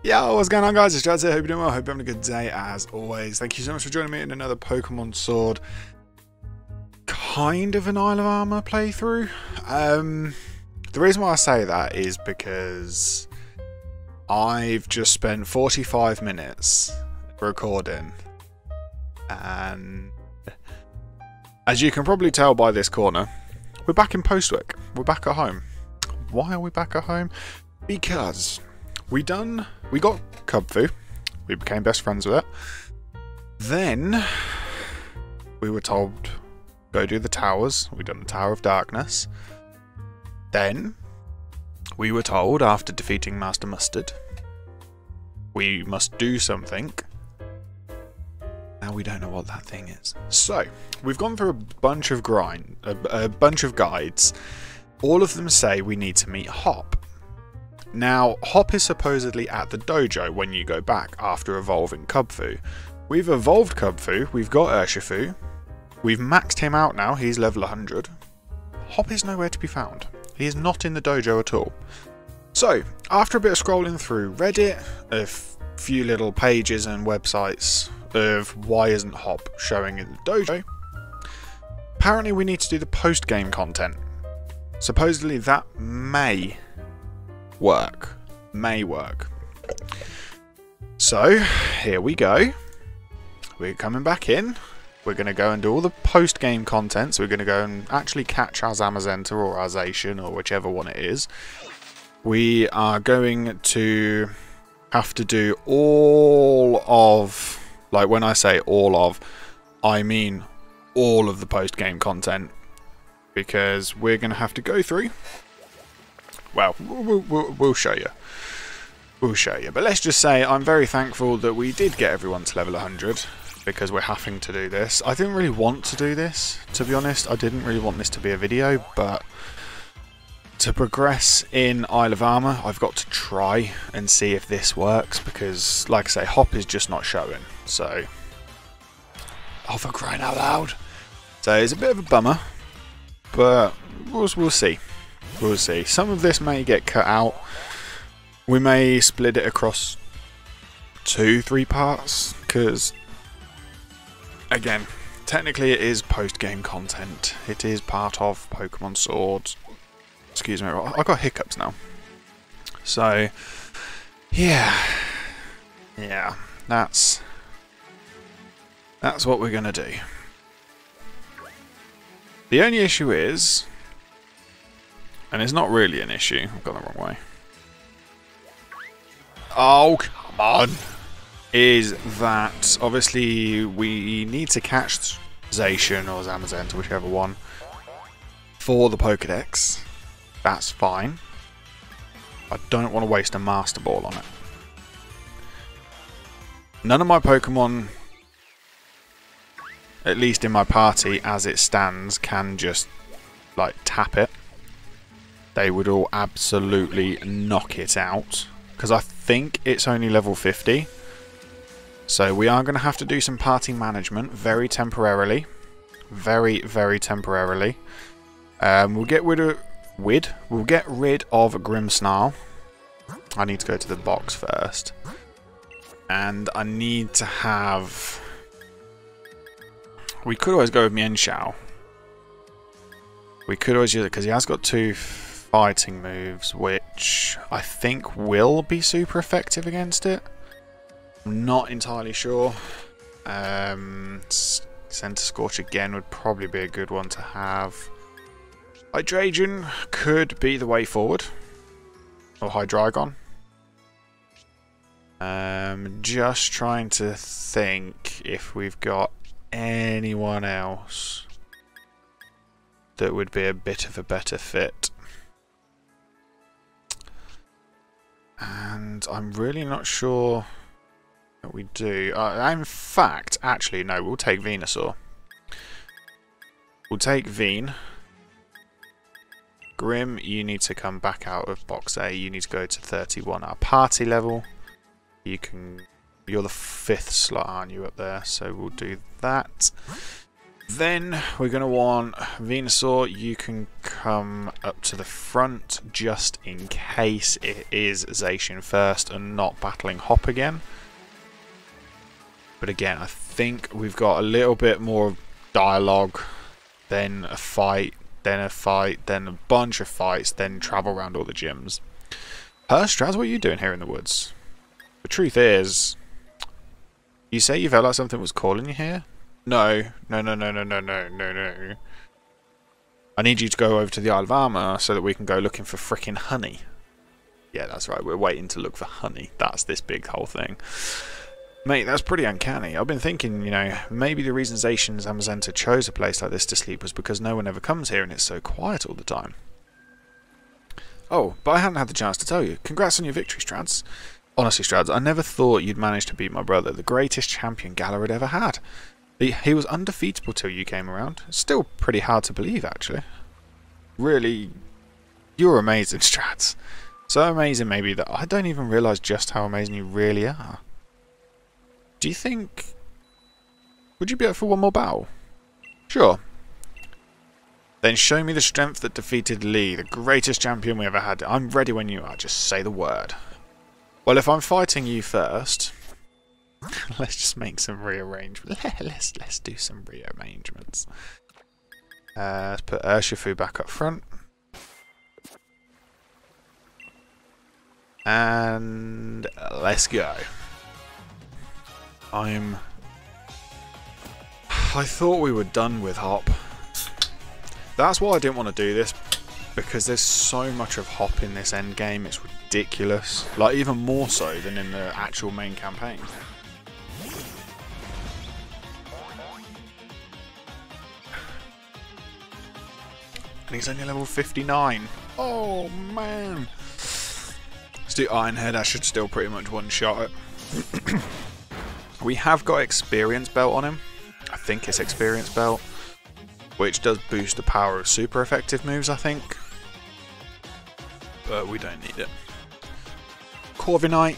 Yo, what's going on, guys? It's Strads here. Hope you're doing well. Hope you're having a good day as always. Thank you so much for joining me in another Pokemon Sword kind of an Isle of Armor playthrough. The reason why I say that is because I've just spent 45 minutes recording, and as you can probably tell by this corner, we're back in Postwick. We're back at home. Why are we back at home? Because we got Kubfu, we became best friends with it. Then we were told, go do the towers. We done the Tower of Darkness. Then we were told, after defeating Master Mustard, we must do something. Now we don't know what that thing is. So we've gone through a bunch of guides. All of them say we need to meet Hop. Now, Hop is supposedly at the dojo when you go back after evolving Kubfu. We've evolved Kubfu, we've got Urshifu, we've maxed him out now, he's level 100. Hop is nowhere to be found. He is not in the dojo at all. So, after a bit of scrolling through Reddit, a few little pages and websites of why isn't Hop showing in the dojo, apparently we need to do the post-game content. Supposedly that may work. So, here we go. We're coming back in. We're going to go and do all the post-game content. So we're going to go and actually catch our Zamazenta or our Zacian or whichever one it is. We are going to have to do all of, like when I say all of, I mean all of the post-game content. Because we're going to have to go through. Well, we'll show you. We'll show you. But let's just say I'm very thankful that we did get everyone to level 100. Because we're having to do this. I didn't really want to do this, to be honest. I didn't really want this to be a video. But to progress in Isle of Armor, I've got to try and see if this works. Because, like I say, Hop is just not showing. So, oh, for crying out loud. So it's a bit of a bummer. But we'll see. We'll see. Some of this may get cut out. We may split it across 2-3 parts. Because, again, technically it is post-game content. It is part of Pokemon Sword. Excuse me, I've got hiccups now. So, yeah. Yeah, that's what we're going to do. The only issue is, and it's not really an issue, I've gone the wrong way. Oh, come on! Is that, obviously, we need to catch Zacian or Zamazenta, whichever one, for the Pokedex. That's fine. I don't want to waste a Master Ball on it. None of my Pokemon, at least in my party as it stands, can just like tap it. They would all absolutely knock it out because I think it's only level 50. So we are going to have to do some party management very temporarily. Very temporarily. We'll get rid of Grimmsnarl. I need to go to the box first. And I need to have, we could always go with Mienshao. We could always use it because he has got 2 fighting moves, which I think will be super effective against it. I'm not entirely sure. Center Scorch again would probably be a good one to have. Hydreigon could be the way forward. Or Hydreigon. Just trying to think if we've got anyone else that would be a bit of a better fit. And I'm really not sure what we do. In fact, actually, no, we'll take Venusaur. We'll take Veen. Grim, you need to come back out of box A. You need to go to 31. Our party level. You're the 5th slot, aren't you, up there? So we'll do that. Then we're going to want Venusaur. You can come up to the front just in case it is Zacian first and not battling Hop again. But again, I think we've got a little bit more dialogue, then a fight, then a bunch of fights, then travel around all the gyms. Strads, what are you doing here in the woods? The truth is, you say you felt like something was calling you here? No. I need you to go over to the Isle of Armor so that we can go looking for frickin' honey. Yeah, that's right, we're waiting to look for honey. That's this big whole thing. Mate, that's pretty uncanny. I've been thinking, you know, maybe the reason Zacian and Zamazenta chose a place like this to sleep was because no one ever comes here and it's so quiet all the time. Oh, but I hadn't had the chance to tell you. Congrats on your victory, Strads. Honestly, Strads, I never thought you'd manage to beat my brother, the greatest champion Galar had ever had. He was undefeatable till you came around. It's still pretty hard to believe, actually. Really, you're amazing, Strads. So amazing, maybe, that I don't even realise just how amazing you really are. Do you think... Would you be up for one more battle? Sure. Then show me the strength that defeated Lee, the greatest champion we ever had. I'm ready when you are. Just say the word. Well, if I'm fighting you first... let's just make some rearrangements. Let's do some rearrangements. Let's put Urshifu back up front. And let's go. I thought we were done with Hop. That's why I didn't want to do this, because there's so much of Hop in this end game. It's ridiculous. Like, even more so than in the actual main campaign. And he's only level 59. Oh man. Let's do Iron Head. I should still pretty much one-shot it. We have got Experience Belt on him. I think it's Experience Belt, which does boost the power of super effective moves, I think. But we don't need it. Corviknight.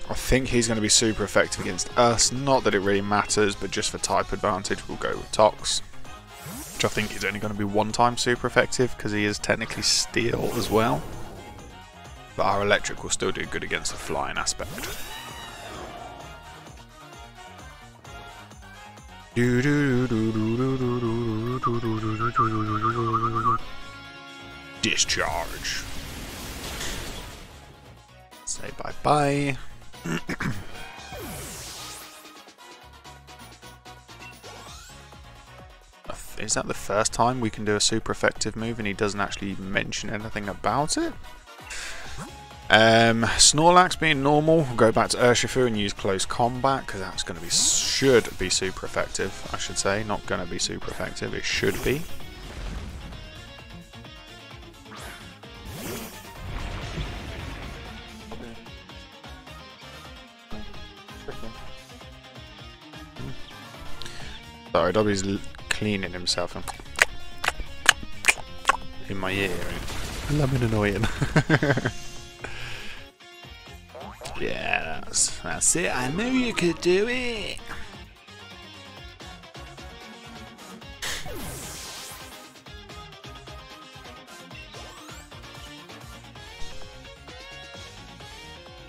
I think he's going to be super effective against us. Not that it really matters, but just for type advantage, we'll go with Tox. Which I think is only going to be one time super effective, because he is technically Steel as well. But our Electric will still do good against the flying aspect. Discharge. Say bye-bye. Is that the first time we can do a super effective move and he doesn't actually mention anything about it? Snorlax being normal, we'll go back to Urshifu and use close combat, because that's going to be, should be super effective, I should say. Not going to be super effective, it should be. Sorry, Dobby's cleaning himself in my ear. I love it annoying. Yeah, that's it. I knew you could do it.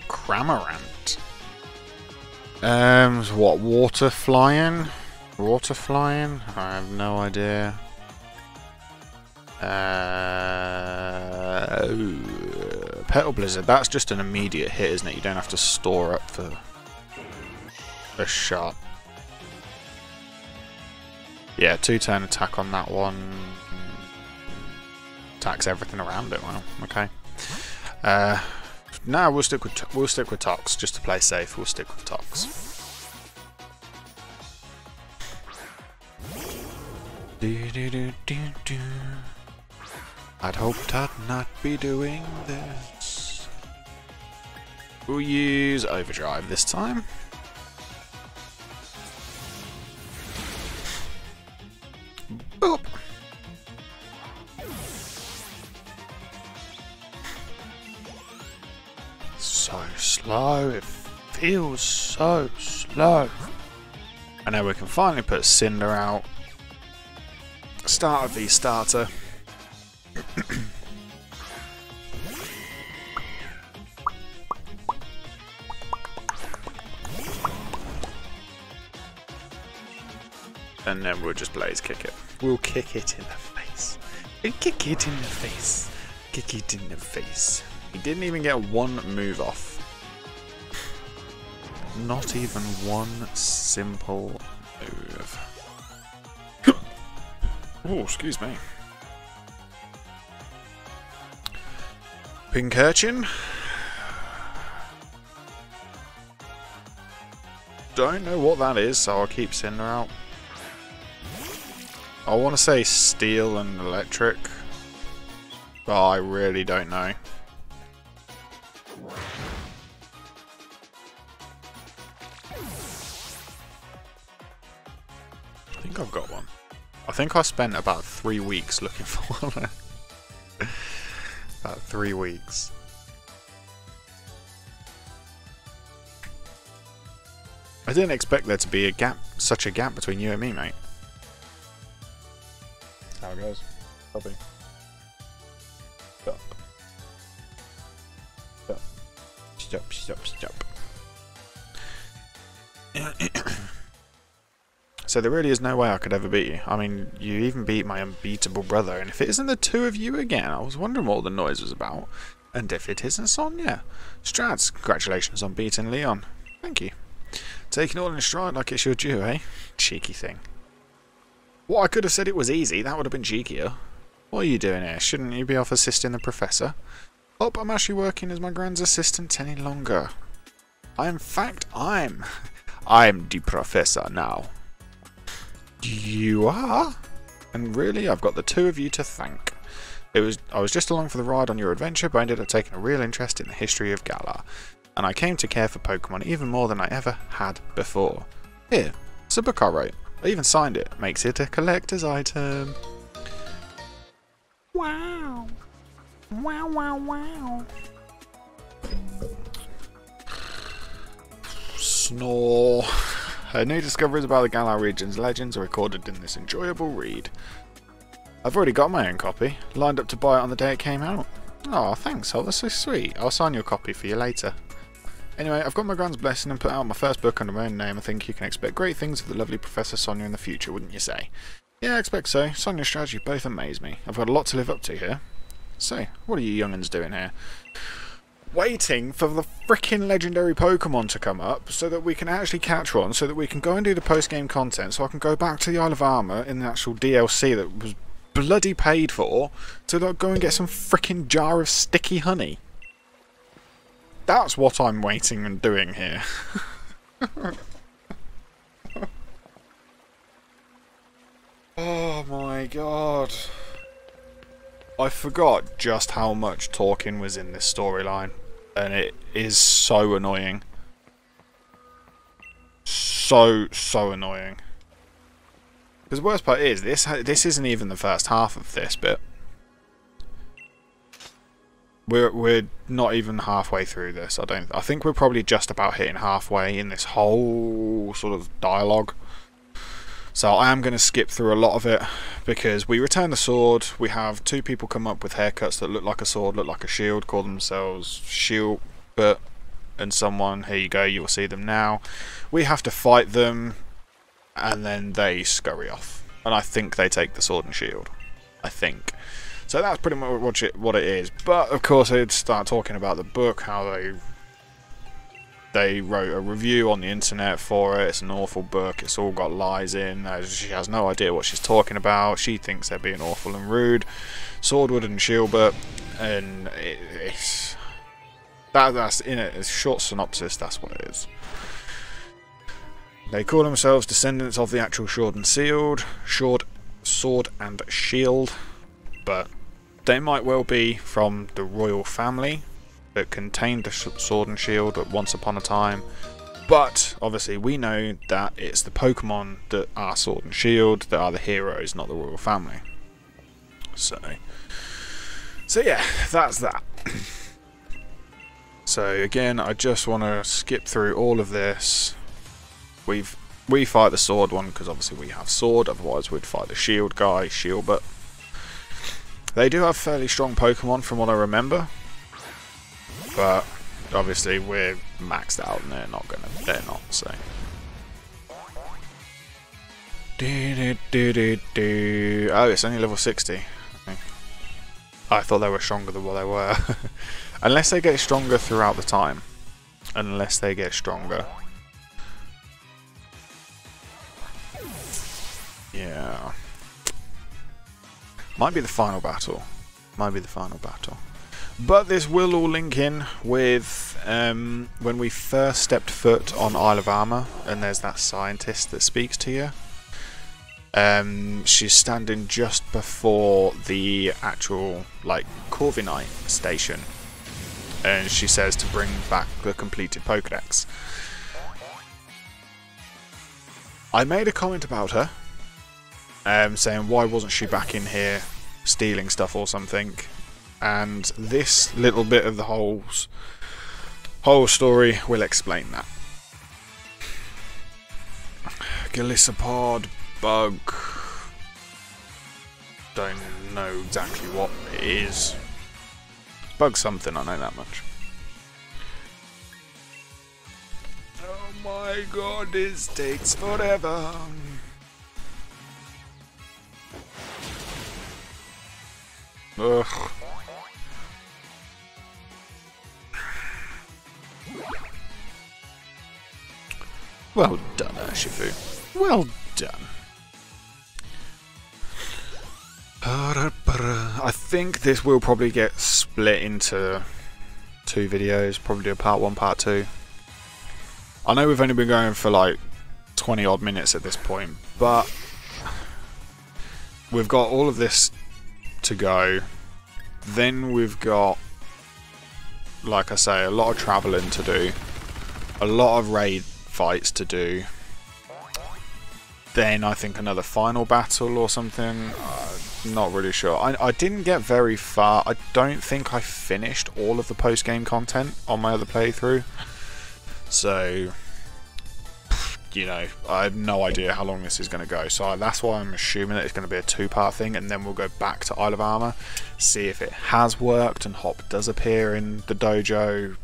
Cramorant. What, water flying? Water flying? I have no idea. Petal Blizzard, that's just an immediate hit, isn't it? You don't have to store up for a shot. Yeah, 2-turn attack on that one. Attacks everything around it. Well, okay. No, we'll stick with Tox just to play safe. We'll stick with Tox. I'd hoped I'd not be doing this. We'll use Overdrive this time. Boop. So slow, it feels so slow. And now we can finally put Cinder out. Start of the starter. And then we'll just blaze kick it. We'll kick it in the face. And kick it in the face. Kick it in the face. He didn't even get one move off. Not even one simple move. Oh, excuse me. Pincurchin. Don't know what that is, so I'll keep Cinder out. I want to say steel and electric, but I really don't know. I think I've got one. I think I spent about 3 weeks looking for one. About 3 weeks. I didn't expect there to be a gap, such a gap between you and me, mate. How it goes. Probably. Stop. Stop. Stop, stop, stop. So there really is no way I could ever beat you. I mean, you even beat my unbeatable brother, and if it isn't the two of you again, I was wondering what all the noise was about. And if it isn't Sonia. Strads, congratulations on beating Leon. Thank you. Taking all in stride like it's your due, eh? Cheeky thing. What, I could have said it was easy, that would have been cheekier. What are you doing here? Shouldn't you be off assisting the professor? Oh, I'm actually working as my grand's assistant any longer. In fact, I'm the professor now. You are? And really, I've got the two of you to thank. I was just along for the ride on your adventure, but I ended up taking a real interest in the history of Galar. And I came to care for Pokemon even more than I ever had before. Here, it's a book I wrote. I even signed it. Makes it a collector's item. Wow. Wow, wow, wow. Snore. New discoveries about the Galar region's legends are recorded in this enjoyable read. I've already got my own copy. Lined up to buy it on the day it came out. Oh, thanks, Hol. That's so sweet. I'll sign your copy for you later. Anyway, I've got my grand's blessing and put out my first book under my own name. I think you can expect great things of the lovely Professor Sonia in the future, wouldn't you say? Yeah, I expect so. Sonia and Strads, you both amaze me. I've got a lot to live up to here. So, what are you young'uns doing here? Waiting for the frickin' legendary Pokemon to come up so that we can actually catch one, so that we can go and do the post-game content, so I can go back to the Isle of Armor in the actual DLC that was bloody paid for, to go and get some frickin' jar of sticky honey. That's what I'm waiting and doing here. Oh my god. I forgot just how much talking was in this storyline. And it is so annoying. So annoying. Because the worst part is, this isn't even the first half of this bit. We're not even halfway through this. I think we're probably just about hitting halfway in this whole sort of dialogue. So I am going to skip through a lot of it because we return the sword. We have two people come up with haircuts that look like a sword, look like a shield, call themselves Shieldbert and someone. Here you go, you will see them now. We have to fight them and then they scurry off. And I think they take the sword and shield. I think. So that's pretty much what it is. But of course I'd start talking about the book, how they wrote a review on the internet for it. It's an awful book. It's all got lies in. She has no idea what she's talking about. She thinks they're being awful and rude. Swordwood and Shieldbert, and that's in it. It's a short synopsis. That's what it is. They call themselves descendants of the actual Sword and Shield, but they might well be from the royal family that contained the Sword and Shield at once upon a time. But obviously we know that it's the Pokemon that are Sword and Shield that are the heroes, not the royal family. So yeah, that's that. So again, I just want to skip through all of this. We fight the sword one because obviously we have sword, otherwise we'd fight the shield guy, but they do have fairly strong Pokemon from what I remember. But obviously we're maxed out and they're not, so. Oh, it's only level 60. I thought they were stronger than what they were. Unless they get stronger throughout the time. Unless they get stronger. Yeah. Might be the final battle. But this will all link in with when we first stepped foot on Isle of Armor, and there's that scientist that speaks to you. She's standing just before the actual, like, Corviknight station, and she says to bring back the completed Pokedex. I made a comment about her, saying why wasn't she back in here stealing stuff or something, and this little bit of the whole story will explain that. Glisopod bug. Don't know exactly what it is. Bug something, I know that much. Oh my god, this takes forever. Ugh. Well done, Urshifu. Well done. I think this will probably get split into 2 videos, probably do a part 1, part 2. I know we've only been going for like 20 odd minutes at this point, but we've got all of this to go. Then we've got, like I say, a lot of travelling to do, a lot of raid fights to do. Then I think another final battle or something. Not really sure. I didn't get very far. I don't think I finished all of the post-game content on my other playthrough. So, you know, I have no idea how long this is going to go. So that's why I'm assuming that it's going to be a 2-part thing, and then we'll go back to Isle of Armor, see if it has worked and Hop does appear in the dojo.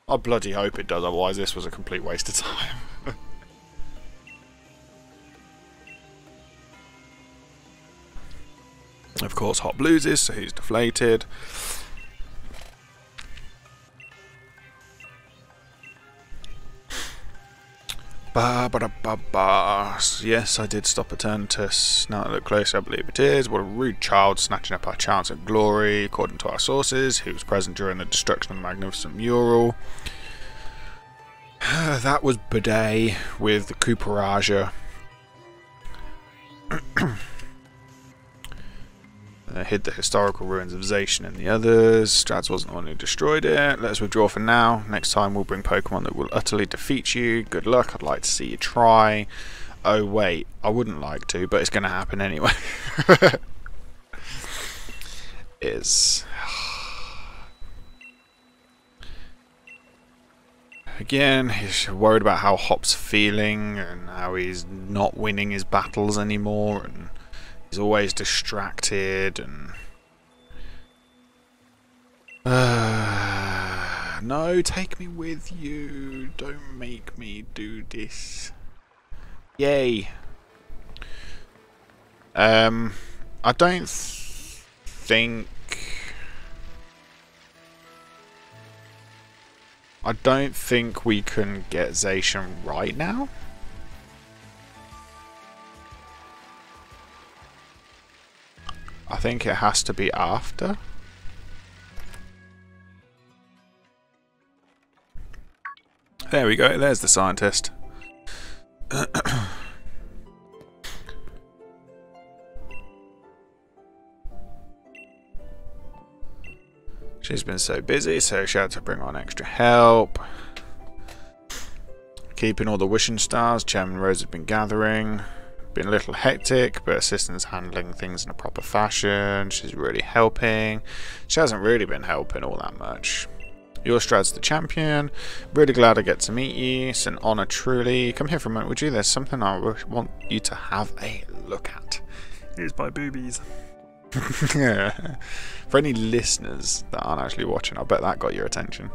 I bloody hope it does, otherwise this was a complete waste of time. Of course, Hop loses, so he's deflated. Yes, I did stop a turn test. Now I look closer, I believe it is. What a rude child, snatching up our chance at glory. According to our sources, he was present during the destruction of the magnificent mural. That was Bidet with the Cooperaja. Hid the historical ruins of Zacian and the others. Strads wasn't the one who destroyed it. Let's withdraw for now. Next time we'll bring Pokemon that will utterly defeat you. Good luck, I'd like to see you try. Oh wait, I wouldn't like to, but it's going to happen anyway. Again, he's worried about how Hop's feeling and how he's not winning his battles anymore, and he's always distracted and... no, take me with you. Don't make me do this. Yay. I don't think... I don't think we can get Zacian right now. I think it has to be after. There we go, there's the scientist. She's been so busy, so she had to bring on extra help. Keeping all the wishing stars Chairman Rose has been gathering. been a little hectic, but assistant's handling things in a proper fashion. She's really helping. She hasn't really been helping all that much. Your Strads the champion. Really glad I get to meet you. It's an honour, truly. Come here for a moment, would you? There's something I want you to have a look at. Here's my boobies. For any listeners that aren't actually watching, I bet that got your attention.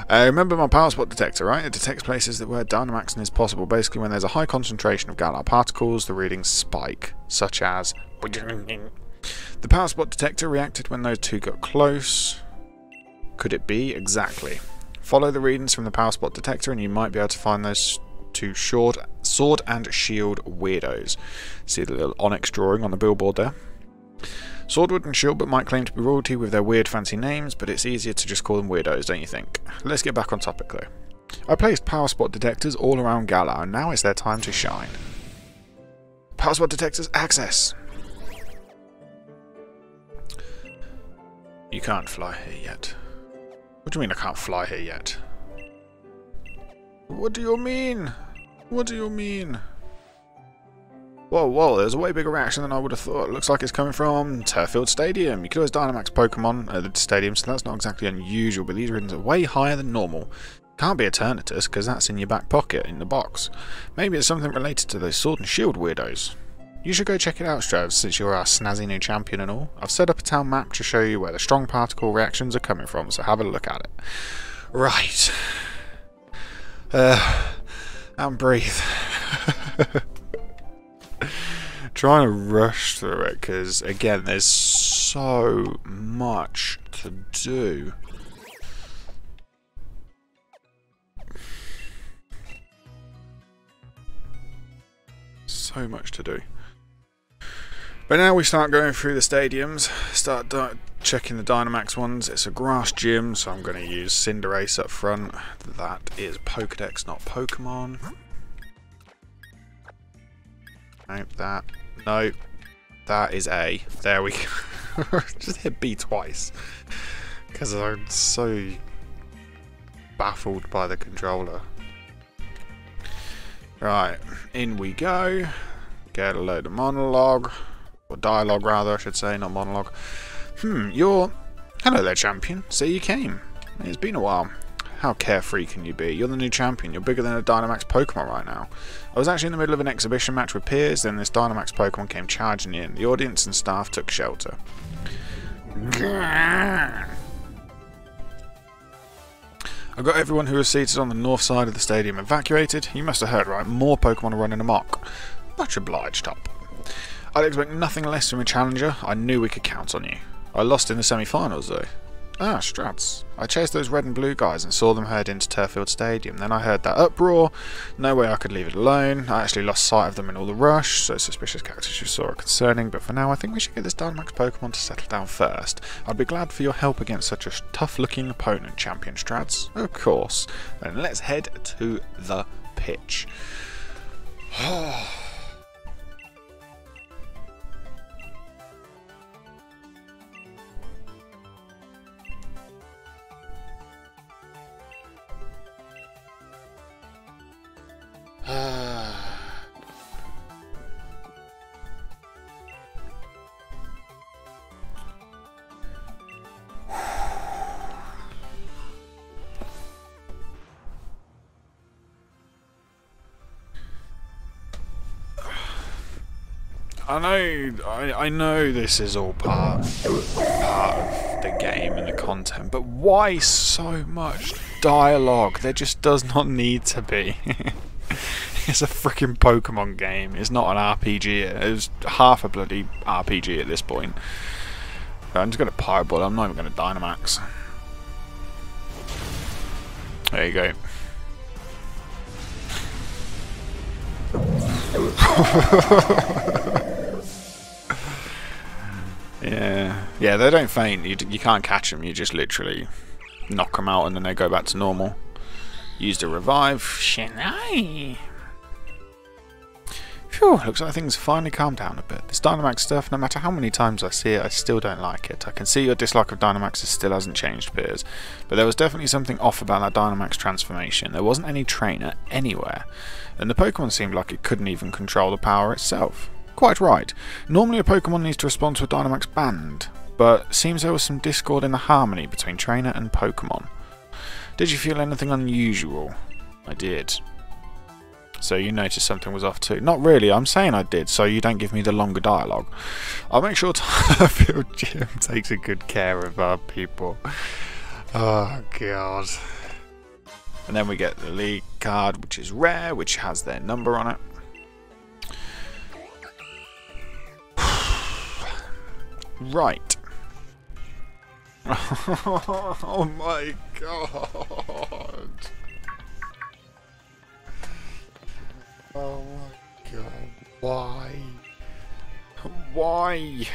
Remember my power spot detector, right? It detects places that where Dynamaxing is possible. Basically, when there's a high concentration of Galar particles, the readings spike, such as... The power spot detector reacted when those two got close. Could it be? Exactly. Follow the readings from the power spot detector and you might be able to find those two sword and shield weirdos. See the little onyx drawing on the billboard there? Swordwood and Shieldbot might claim to be royalty with their weird fancy names, but it's easier to just call them weirdos, don't you think? Let's get back on topic though. I placed power spot detectors all around Galar, and now it's their time to shine. Power spot detectors access! You can't fly here yet. What do you mean I can't fly here yet? What do you mean? What do you mean? Whoa, whoa, there's a way bigger reaction than I would have thought. It looks like it's coming from Turffield Stadium. You could always Dynamax Pokemon at the stadium, so that's not exactly unusual, but these readings are way higher than normal. Can't be Eternatus, because that's in your back pocket, in the box. Maybe it's something related to those Sword and Shield weirdos. You should go check it out, Strads, since you're our snazzy new champion and all. I've set up a town map to show you where the strong particle reactions are coming from, so have a look at it. Right. And breathe. Trying to rush through it because again there's so much to do. So much to do. But now we start going through the stadiums, start checking the Dynamax ones. It's a grass gym, so I'm going to use Cinderace up front. That is Pokedex, not Pokemon. Nope, no, that is A. There we go. Just hit B twice. Because I'm so baffled by the controller. Right, in we go. Get a load of monologue. Or dialogue rather, I should say, not monologue. Hello there, champion. So you came. It's been a while. How carefree can you be? You're the new champion. You're bigger than a Dynamax Pokemon right now. I was actually in the middle of an exhibition match with peers, then this Dynamax Pokemon came charging in. The audience and staff took shelter. I got everyone who was seated on the north side of the stadium evacuated. You must have heard, right? More Pokemon are running amok. Much obliged, Top. I'd expect nothing less from a challenger. I knew we could count on you. I lost in the semi-finals though. Ah, Strads. I chased those red and blue guys and saw them head into Turffield Stadium. Then I heard that uproar. No way I could leave it alone. I actually lost sight of them in all the rush, so suspicious characters you saw are concerning, but for now I think we should get this Dynamax Pokemon to settle down first. I'd be glad for your help against such a tough-looking opponent, Champion Strads. Of course. Then let's head to the pitch. I know this is all part of the game and the content, but why so much dialogue? There just does not need to be. It's a freaking Pokemon game. It's not an RPG. It's half a bloody RPG at this point. I'm just going to Pirate Ball. I'm not even going to Dynamax. There you go. Yeah, they don't faint. You can't catch them. You just literally knock them out and then they go back to normal. Used a revive. Shinai. Phew, looks like things finally calmed down a bit. This Dynamax stuff, no matter how many times I see it, I still don't like it. I can see your dislike of Dynamax still hasn't changed, Piers. But there was definitely something off about that Dynamax transformation. There wasn't any trainer anywhere. And the Pokemon seemed like it couldn't even control the power itself. Quite right. Normally a Pokemon needs to respond to a Dynamax band, but seems there was some discord in the harmony between trainer and Pokemon. Did you feel anything unusual? I did. So you noticed something was off too? Not really, I'm saying I did, so you don't give me the longer dialogue. I'll make sure Turfield Gym takes a good care of our people. Oh god. And then we get the league card, which is rare, which has their number on it. Right. Oh my god. Oh my god. Why? Why?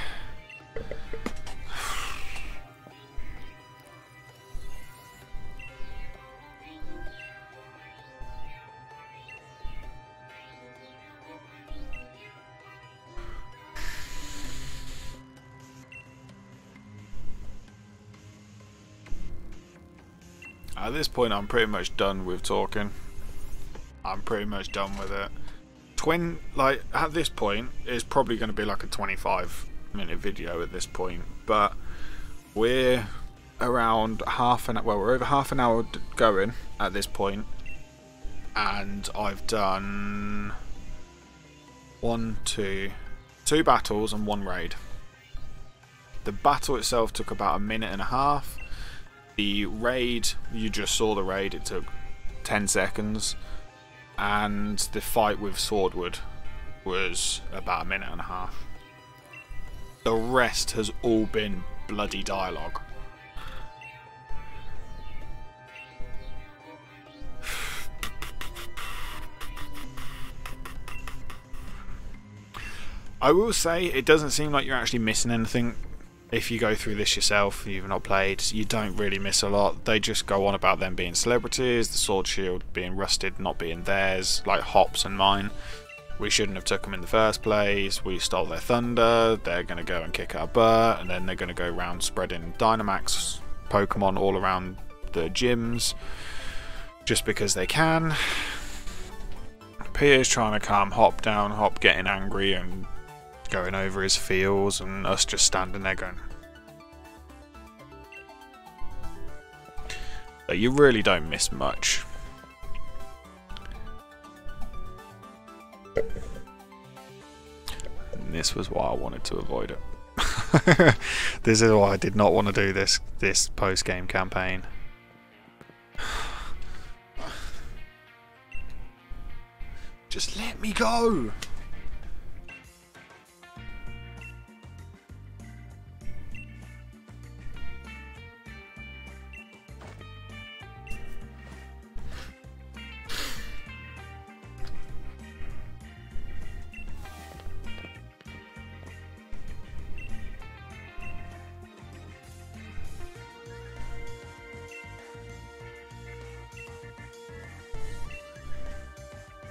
At this point, I'm pretty much done with talking. I'm pretty much done with it. Like, at this point, it's probably going to be like a 25-minute video at this point, but we're around half an hour, well, we're over half an hour going at this point, and I've done two battles and one raid. The battle itself took about a minute and a half. The raid, you just saw the raid, it took 10 seconds. And the fight with Swordwood was about a minute and a half. The rest has all been bloody dialogue. I will say, it doesn't seem like you're actually missing anything. If you go through this yourself, you've not played, you don't really miss a lot. They just go on about them being celebrities, the Sword Shield being rusted, not being theirs, like Hops and mine. We shouldn't have took them in the first place, we stole their thunder, they're going to go and kick our butt, and then they're going to go around spreading Dynamax Pokemon all around the gyms, just because they can. Piers trying to calm Hop down, Hop getting angry and going over his feels, and us just standing there going, but you really don't miss much. And this was why I wanted to avoid it. This is why I did not want to do this post-game campaign. Just let me go.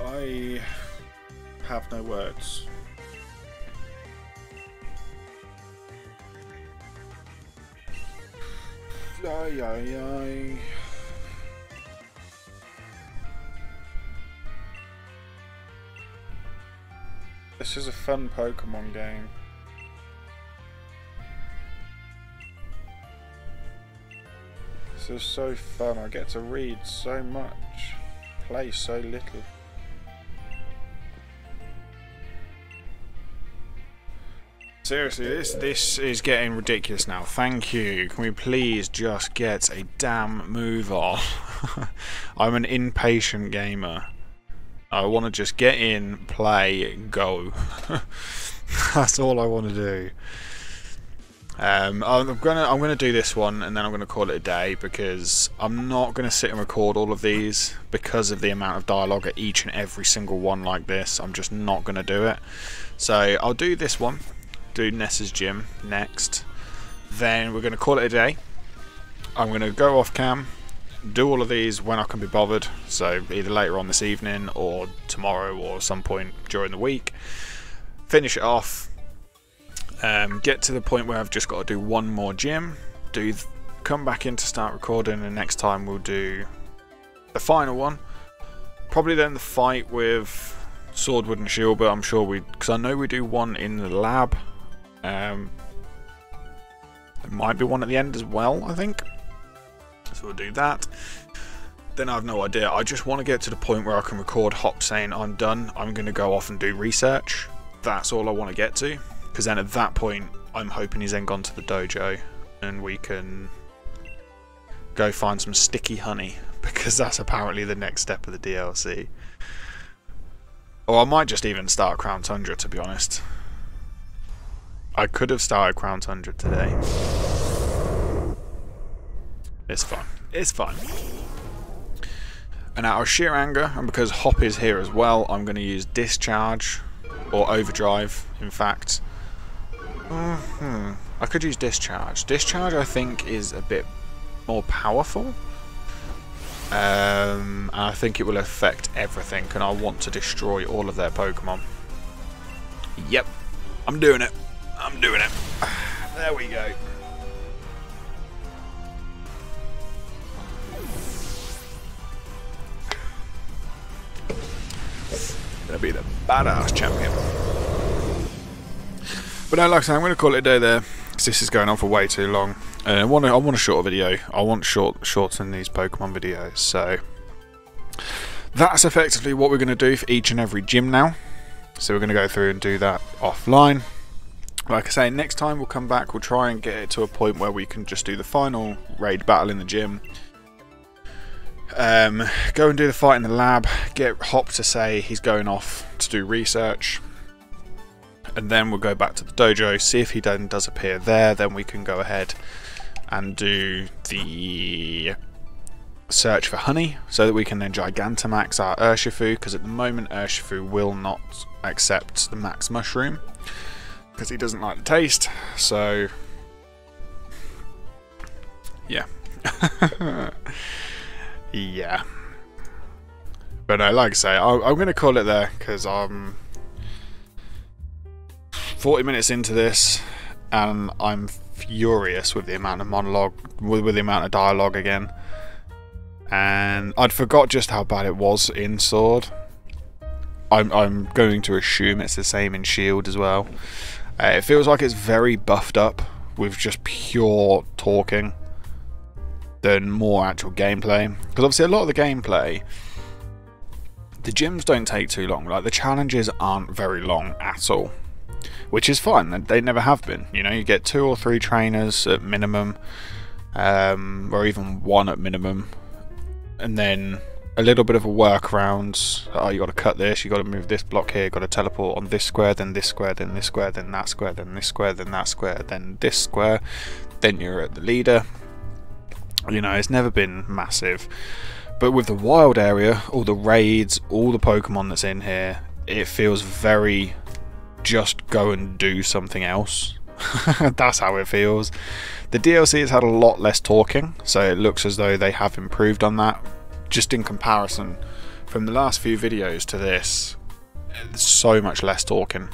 I have no words. Ay, ay, ay. This is a fun Pokemon game. This is so fun. I get to read so much, play so little. Seriously, this is getting ridiculous now. Thank you. Can we please just get a damn move on? I'm an impatient gamer. I want to just get in, play, go. That's all I want to do. I'm gonna do this one and then I'm gonna call it a day, because I'm not gonna sit and record all of these because of the amount of dialogue at each and every single one like this. I'm just not gonna do it. So I'll do this one. Do Nessa's Gym next, then we're going to call it a day. I'm going to go off cam, do all of these when I can be bothered, so either later on this evening or tomorrow or some point during the week. Finish it off, get to the point where I've just got to do one more gym, come back in to start recording, and next time we'll do the final one. Probably then the fight with Sword, Wood and Shield, but I'm sure because I know we do one in the lab. There might be one at the end as well, I think. So we'll do that. Then I have no idea. I just want to get to the point where I can record Hop saying I'm done. I'm going to go off and do research. That's all I want to get to. Because then at that point, I'm hoping he's then gone to the dojo and we can go find some sticky honey. Because that's apparently the next step of the DLC. Or I might just even start Crown Tundra, to be honest. I could have started Crown Tundra today. It's fine. It's fine. And out of sheer anger, and because Hop is here as well, I'm going to use Discharge, or Overdrive, in fact. I could use Discharge. Discharge, I think, is a bit more powerful. And I think it will affect everything, and I want to destroy all of their Pokemon. Yep. I'm doing it. I'm doing it. There we go. Gonna be the badass champion. But no, like I said, I'm gonna call it a day there, because this is going on for way too long. I want a shorter video. I want shorten these Pokemon videos. So that's effectively what we're gonna do for each and every gym now. So we're gonna go through and do that offline. Like I say, next time we'll come back. We'll try and get it to a point where we can just do the final raid battle in the gym. Go and do the fight in the lab, get Hop to say he's going off to do research, and then we'll go back to the dojo, see if he then does appear there. Then we can go ahead and do the search for honey, so that we can then Gigantamax our Urshifu, because at the moment Urshifu will not accept the max mushroom, because he doesn't like the taste, so yeah. Yeah. But no, like I say, I'm going to call it there, because I'm 40 minutes into this, and I'm furious with the amount of monologue, with the amount of dialogue again. And I'd forgot just how bad it was in Sword. I'm going to assume it's the same in Shield as well. It feels like it's very buffed up with just pure talking than more actual gameplay, because obviously a lot of the gameplay, the gyms don't take too long. Like, the challenges aren't very long at all, which is fine. They never have been. You know, you get 2 or 3 trainers at minimum, or even 1 at minimum, and then a little bit of a workaround. Oh, you got to cut this, you got to move this block here, got to teleport on this square, then this square, then this square, then that square, then this square, then that square, then this square, then you're at the leader. You know, it's never been massive. But with the wild area, all the raids, all the Pokemon that's in here, it feels very just go and do something else. That's how it feels. The DLC has had a lot less talking, so it looks as though they have improved on that. Just in comparison, from the last few videos to this, there's so much less talking.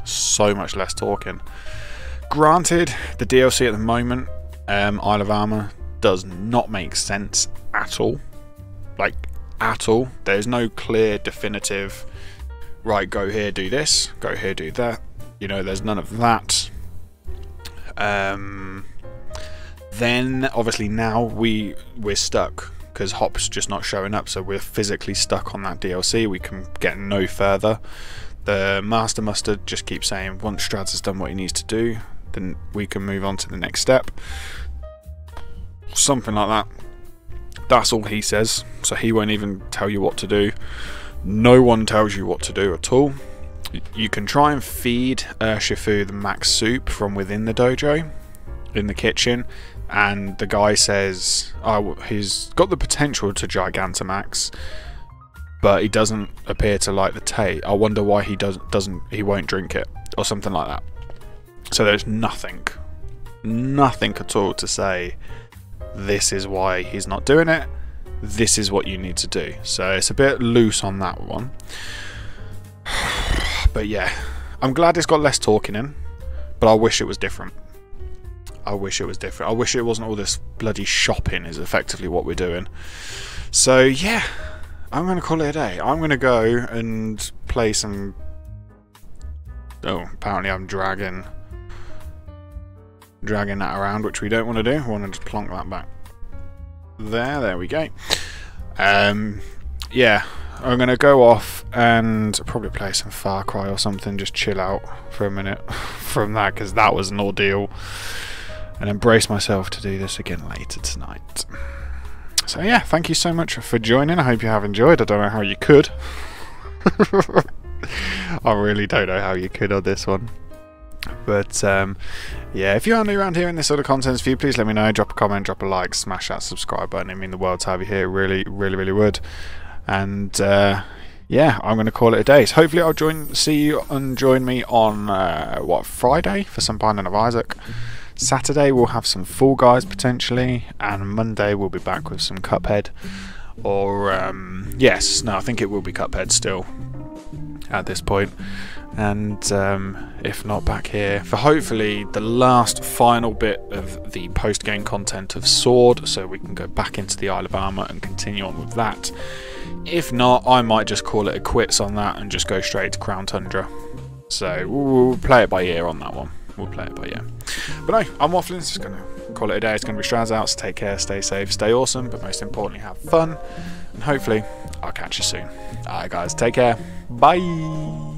So much less talking. Granted, the DLC at the moment, Isle of Armor, does not make sense at all. Like, at all. There's no clear, definitive, right, go here, do this, go here, do that. You know, there's none of that. Then, obviously, now we're stuck, because Hop's just not showing up, so we're physically stuck on that DLC. We can get no further. The Master Mustard just keeps saying, once Strads has done what he needs to do, then we can move on to the next step. Something like that. That's all he says, so he won't even tell you what to do. No one tells you what to do at all. You can try and feed Urshifu the max soup from within the dojo, in the kitchen, and the guy says, oh, he's got the potential to Gigantamax, but he doesn't appear to like the taste. I wonder why he won't drink it, or something like that. So there's nothing at all to say this is why he's not doing it. this is what you need to do. So it's a bit loose on that one. But yeah, I'm glad it's got less talking in, but I wish it was different. I wish it was different. I wish it wasn't all this bloody shopping is effectively what we're doing. So yeah, I'm going to call it a day. I'm going to go and play some... Oh, apparently I'm dragging that around, which we don't want to do. We want to just plonk that back. There we go. Yeah, I'm going to go off and probably play some Far Cry or something, just chill out for a minute from that, because that was an ordeal, and embrace myself to do this again later tonight. So yeah, thank you so much for joining. I hope you have enjoyed. I don't know how you could. I really don't know how you could on this one. But yeah, if you are new around here and this sort of content's for you, please let me know. Drop a comment, drop a like, smash that subscribe button. It'd mean the world to have you here. It really would. And yeah, I'm going to call it a day. So hopefully I'll see you and join me on Friday for some Binding of Isaac. Saturday we'll have some Fall Guys potentially, and Monday we'll be back with some Cuphead. Or yes, no, I think it will be Cuphead still at this point. And if not, back here for hopefully the last final bit of the post-game content of Sword, so we can go back into the Isle of Armor and continue on with that. If not, I might just call it a quits on that and just go straight to Crown Tundra. So we'll play it by ear on that one. We'll play it by ear. But no, I'm waffling. Just going to call it a day. It's going to be Strads out, so take care, stay safe, stay awesome, but most importantly, have fun. And hopefully, I'll catch you soon. Alright guys, take care. Bye!